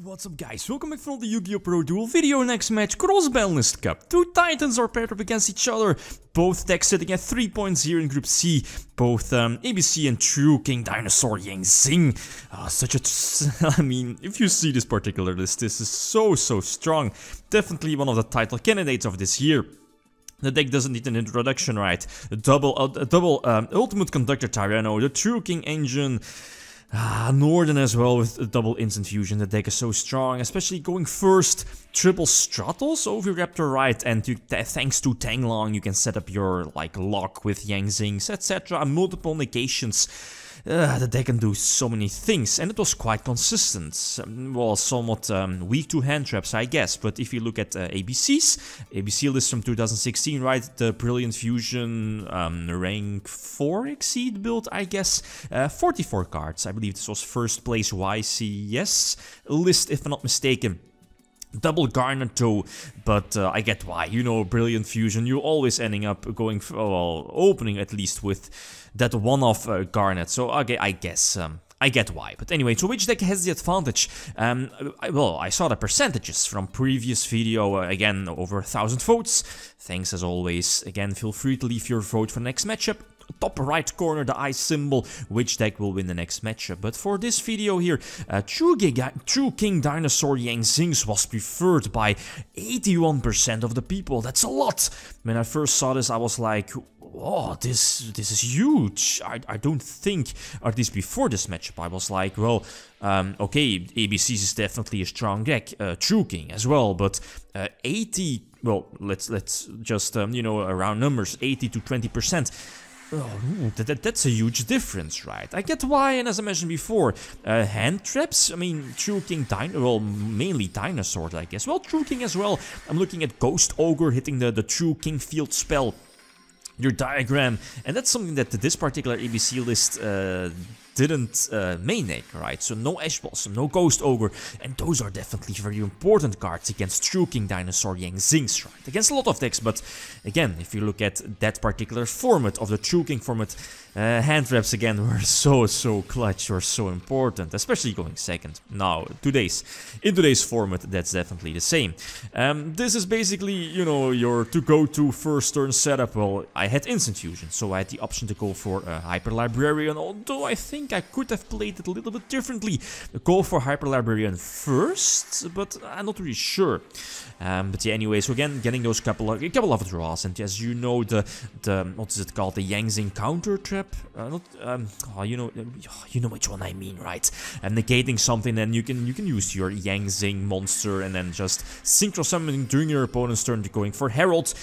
What's up guys, welcome back from the Yugioh Pro Duel video. Next match, Cross-Banlist Cup. Two titans are paired up against each other. Both decks sitting at 3.0 in Group C. Both ABC and True King Dinosaur Zing. I mean, if you see this particular list, this is so strong. Definitely one of the title candidates of this year. The deck doesn't need an introduction, right? A double Ultimate Conductor Tyranno, the True King engine. Northern as well with a double instant fusion. The deck is so strong, especially going first. Triple Stratos over Raptor right, and thanks to Tanglong you can set up your lock with Zings, etc. Multiple negations. The deck can do so many things, and it was quite consistent. Well, somewhat weak to hand traps, I guess, but if you look at ABC list from 2016, right, the Brilliant Fusion rank 4 Exceed build, I guess, 44 cards. I believe this was first place YCS list, if I'm not mistaken. Double Garnet though, but I get why. You know, Brilliant Fusion, you're always ending up going, well, opening at least with that one-off Garnet. So okay, I guess I get why. But anyway, so which deck has the advantage? Well, I saw the percentages from previous video. Again, over 1,000 votes. Thanks as always. Again, feel free to leave your vote for the next matchup. Top right corner, the eye symbol, which deck will win the next matchup. But for this video here, True King Dinosaur Zings was preferred by 81% of the people. That's a lot. When I first saw this, I was like, oh, this is huge. I don't think, or at least before this matchup, I was like, well, okay, ABC's is definitely a strong deck, True King as well, but 80, well, let's just, you know, around numbers, 80 to 20%. Oh, that's a huge difference, right? I get why, and as I mentioned before, hand traps, I mean, True King, well, mainly Dinosaurs, I guess. Well, True King as well. I'm looking at Ghost Ogre hitting the True King field spell, your diagram, and that's something that this particular ABC list didn't main deck, right? So no Ash Blossom, no Ghost Ogre, and those are definitely very important cards against True King Dinosaur Zings, right? Against a lot of decks, but again, if you look at that particular format of the True King format, hand traps again were so clutch, or so important, especially going second. Now, in today's format, that's definitely the same. This is basically, you know, your to-go-to first turn setup. Well, I had Instant Fusion, so I had the option to go for Hyper Librarian, although I think I could have played it a little bit differently. Go for Hyper Librarian first, but I'm not really sure. But yeah, anyway, so again, getting those couple of draws, and as you know, the what is it called, the Zing counter trap. You know which one I mean, right? And negating something, then you can use your Zing monster and then just synchro summoning during your opponent's turn, going for Herald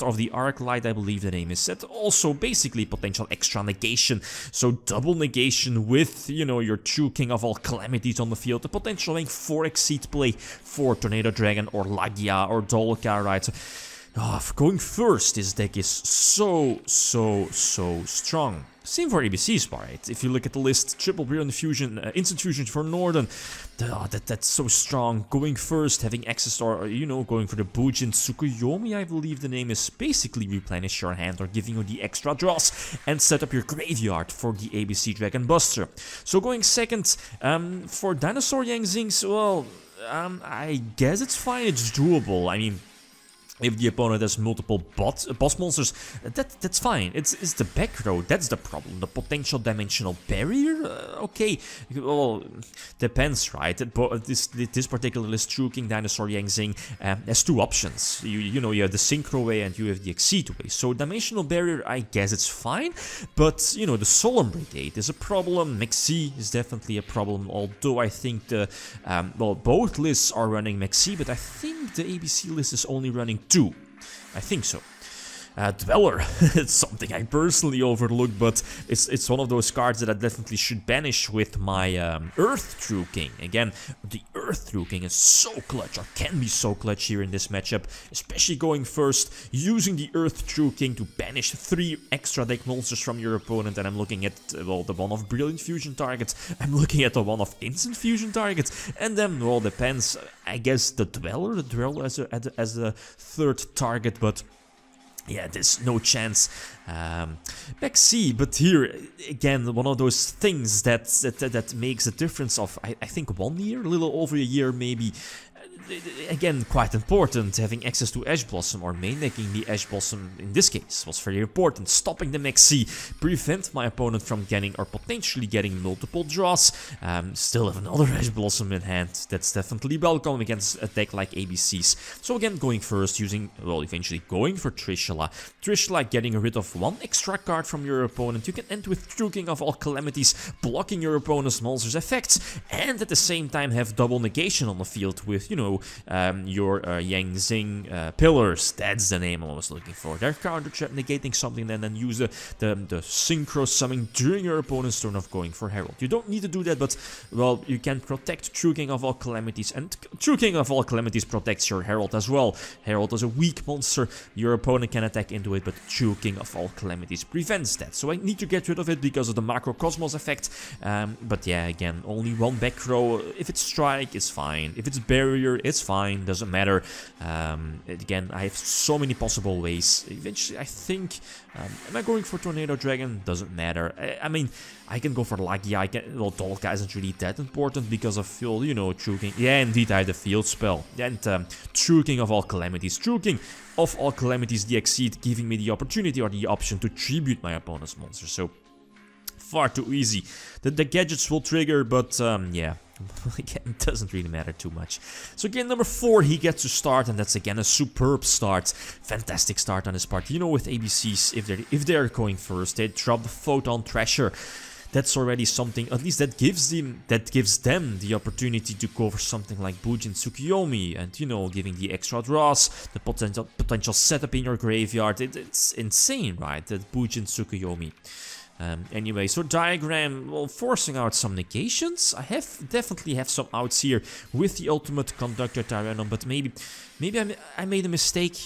of the Arclight, I believe the name is set. Also, basically potential extra negation, so double negation with, you know, your True King of all calamities on the field. The potential rank 4 Exceed play for Tornado Dragon or Lagia or Dolka, right? So, going first, this deck is so strong. Same for ABC's, right? If you look at the list, triple Brilliant Fusion, Instant Fusion for Northern, that's so strong. Going first, having access, or, you know, going for the Bujin Tsukuyomi, I believe the name is, basically replenish your hand or giving you the extra draws and set up your graveyard for the ABC Dragon Buster. So going second, for Dinosaur Zings, well, I guess it's fine, it's doable. I mean, if the opponent has multiple boss monsters, that's fine. It's the back row, that's the problem. The potential dimensional barrier? Okay, well, depends, right? This particular list, True King Dinosaur Zing, has two options. You know, you have the Synchro way and you have the Exceed way. So dimensional barrier, I guess it's fine, but, you know, the Solemn Brigade is a problem. Maxi is definitely a problem, although I think well, both lists are running Maxi, but I think the ABC list is only running 2. I think so. Dweller, it's something I personally overlooked, but it's one of those cards that I definitely should banish with my Earth True King. Again, the Earth True King is so clutch, or can be so clutch here in this matchup, especially going first, using the Earth True King to banish 3 extra deck monsters from your opponent. And I'm looking at, well, the one of Brilliant Fusion targets, I'm looking at the one of Instant Fusion targets, and then, well, depends, I guess the Dweller as a third target, but yeah, there's no chance. Maxi, but here again, one of those things that makes a difference of I think 1 year, a little over a year maybe. Again, quite important, having access to Ash Blossom, or main decking the Ash Blossom in this case was very important. Stopping the Maxi, prevent my opponent from getting or potentially getting multiple draws. Still have another Ash Blossom in hand, that's definitely welcome against a deck like ABC's. So again, going first, using, well, eventually going for Trishula. Trishula getting rid of 1 extra card from your opponent. You can end with Truking of all Calamities, blocking your opponent's monster's effects, and at the same time have double negation on the field with, you know, your Zing pillars. That's the name I was looking for. They're counter trap negating something, and then use the synchro summon during your opponent's turn of going for Herald. You don't need to do that, but well, you can protect Truking of all Calamities, and Truking of all Calamities protects your Herald as well. Herald is a weak monster, your opponent can attack into it, but Truking of all Calamities prevents that. So I need to get rid of it because of the Macrocosmos effect. But yeah, again, only 1 back row. If it's Strike, it's fine. If it's Barrier, it's fine, doesn't matter. Again, I have so many possible ways. Eventually, I think, am I going for Tornado Dragon? Doesn't matter. I mean, I can go for Lagia. Well, Dolka isn't really that important because of, you know, Truking. Yeah, indeed, I had a field spell. And Truking of all Calamities. Truking of all Calamities, the Exceed, giving me the opportunity or the option to tribute my opponent's monster. So, far too easy. The gadgets will trigger, but yeah. Again, it doesn't really matter too much. So again, number 4, he gets to start, and that's again a superb start. Fantastic start on his part. You know, with ABCs, if they're going first, they drop the Photon Thrasher. That's already something, at least that gives them the opportunity to go for something like Bujin Tsukuyomi, and you know, giving the extra draws, the potential setup in your graveyard. It's insane, right? That Bujin Tsukuyomi. Anyway, so Diagram, well, forcing out some negations. I definitely have some outs here with the Ultimate Conductor Tyranno, but maybe I made a mistake.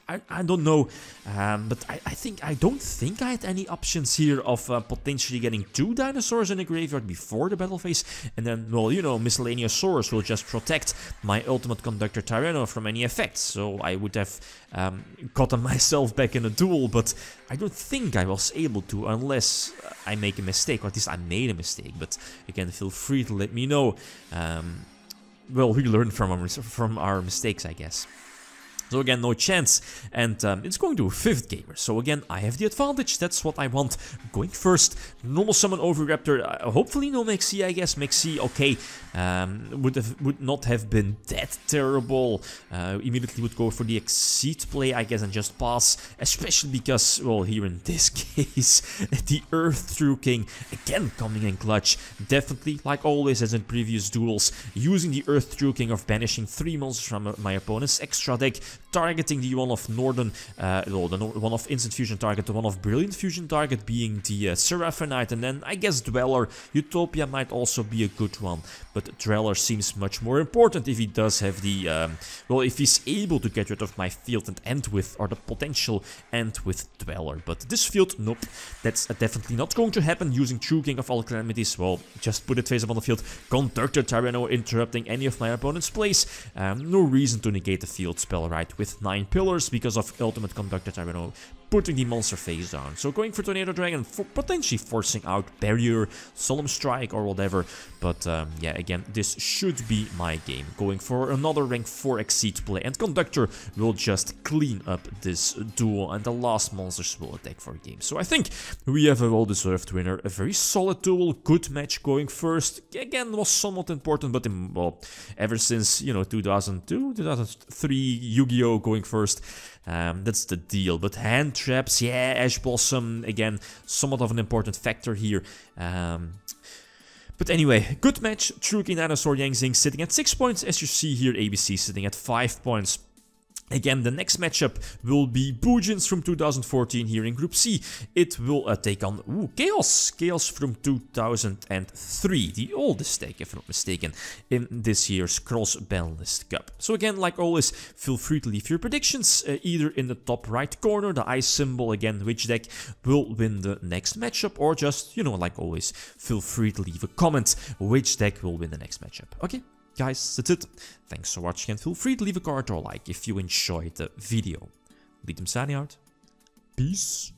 I don't know, but I don't think I had any options here of potentially getting 2 Dinosaurs in the graveyard before the battle phase, and then, well, you know, Miscellaneous Source will just protect my Ultimate Conductor Tyranno from any effects, so I would have gotten myself back in a duel, but I don't think I was able to unless I make a mistake, or at least I made a mistake. But again, feel free to let me know. Well, we learn from our mistakes, I guess. So again, no chance, and it's going to a 5th gamer. So again, I have the advantage, that's what I want. Going first, normal summon Oviraptor, hopefully no Maxi, I guess. Maxi, okay, would not have been that terrible. Immediately would go for the Exceed play, I guess, and just pass. Especially because, well, here in this case, the Earth Truking, again coming in clutch. Definitely, like always as in previous duels, using the Earth Truking of banishing 3 monsters from my opponent's extra deck, targeting the one of Northern, well, the one of Instant Fusion target, the one of Brilliant Fusion target being the Seraphonite, and then I guess Dweller. Utopia might also be a good one, but Dweller seems much more important if he does have the, well, if he's able to get rid of my field and end with, or the potential end with Dweller. But this field, nope, that's definitely not going to happen using Truking of all Calamities. Well, just put it face up on the field. Conductor Tyranno interrupting any of my opponent's plays. No reason to negate the field spell, right? With 9 pillars because of Ultimate Conductor Tyranno putting the monster face down. So going for Tornado Dragon, potentially forcing out Barrier, Solemn Strike or whatever. But yeah, again, this should be my game. Going for another rank 4 Exceed play, and Conductor will just clean up this duel, and the last monsters will attack for a game. So I think we have a well-deserved winner. A very solid duel, good match going first. Again, was somewhat important, but well, ever since, you know, 2002, 2003, Yugioh going first, that's the deal. But hand traps, yeah, Ash Blossom, again, somewhat of an important factor here. But anyway, good match. Truking Dinosaur Zing sitting at 6 points, as you see here, ABC sitting at 5 points. Again, the next matchup will be Bujins from 2014 here in Group C. It will take on Chaos. Chaos from 2003, the oldest deck, if I'm not mistaken, in this year's Cross-Banlist Cup. So again, like always, feel free to leave your predictions either in the top right corner, the eye symbol, again, which deck will win the next matchup, or just, you know, like always, feel free to leave a comment which deck will win the next matchup. Okay? Guys, that's it. Thanks for watching, and feel free to leave a comment or like if you enjoyed the video. Lithium signing out. Peace.